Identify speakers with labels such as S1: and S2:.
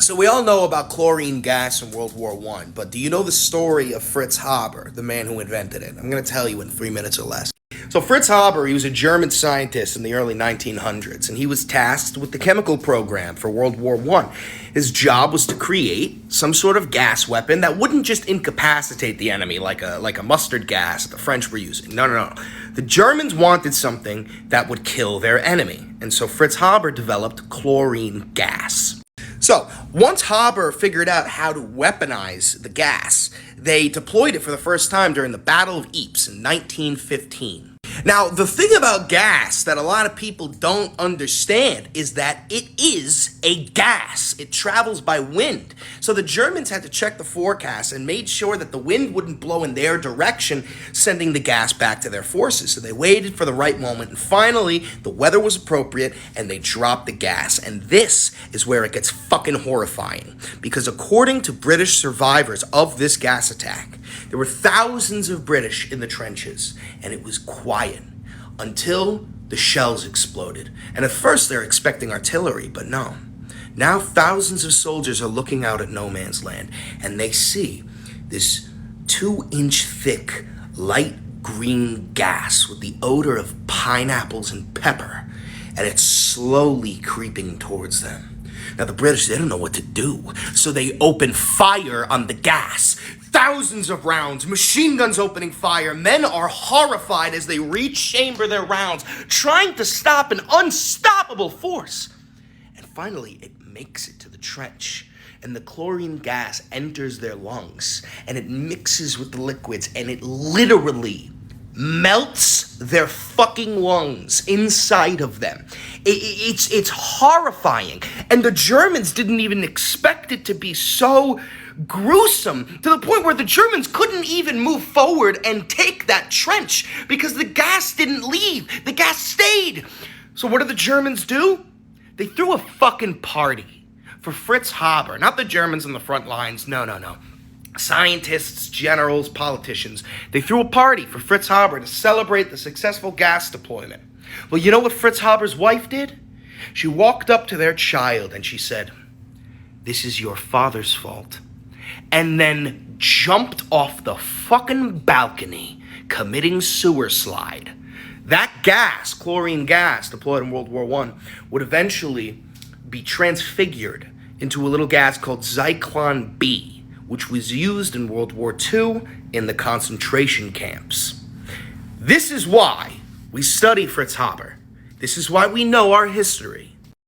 S1: So we all know about chlorine gas in World War One, but do you know the story of Fritz Haber, the man who invented it? I'm going to tell you in 3 minutes or less. So Fritz Haber, he was a German scientist in the early 1900s, and he was tasked with the chemical program for World War One. His job was to create some sort of gas weapon that wouldn't just incapacitate the enemy like a mustard gas that the French were using. No. The Germans wanted something that would kill their enemy, and so Fritz Haber developed chlorine gas. So, once Haber figured out how to weaponize the gas, they deployed it for the first time during the Battle of Ypres in 1915. Now, the thing about gas that a lot of people don't understand is that it is a gas. It travels by wind. So the Germans had to check the forecast and made sure that the wind wouldn't blow in their direction, sending the gas back to their forces. So they waited for the right moment, and finally, the weather was appropriate, and they dropped the gas. And this is where it gets fucking horrifying, because according to British survivors of this gas attack, there were thousands of British in the trenches, and it was quiet until the shells exploded. And at first they're expecting artillery, but no. Now thousands of soldiers are looking out at no man's land, and they see this 2-inch thick, light green gas with the odor of pineapples and pepper, and it's slowly creeping towards them. Now the British, they don't know what to do, so they open fire on the gas. Thousands of rounds, machine guns opening fire. Men are horrified as they rechamber their rounds, trying to stop an unstoppable force. And finally, it makes it to the trench, and the chlorine gas enters their lungs, and it mixes with the liquids, and it literally melts their fucking lungs inside of them. It's horrifying. And the Germans didn't even expect it to be so gruesome, to the point where the Germans couldn't even move forward and take that trench because the gas didn't leave. The gas stayed. So what did the Germans do? They threw a fucking party for Fritz Haber. Not the Germans on the front lines. No. Scientists, generals, politicians. They threw a party for Fritz Haber to celebrate the successful gas deployment. Well, you know what Fritz Haber's wife did? She walked up to their child and she said, "This is your father's fault," and then jumped off the fucking balcony, committing suicide. That gas, chlorine gas, deployed in World War I, would eventually be transfigured into a little gas called Zyklon B, which was used in World War II in the concentration camps. This is why we study Fritz Haber. This is why we know our history.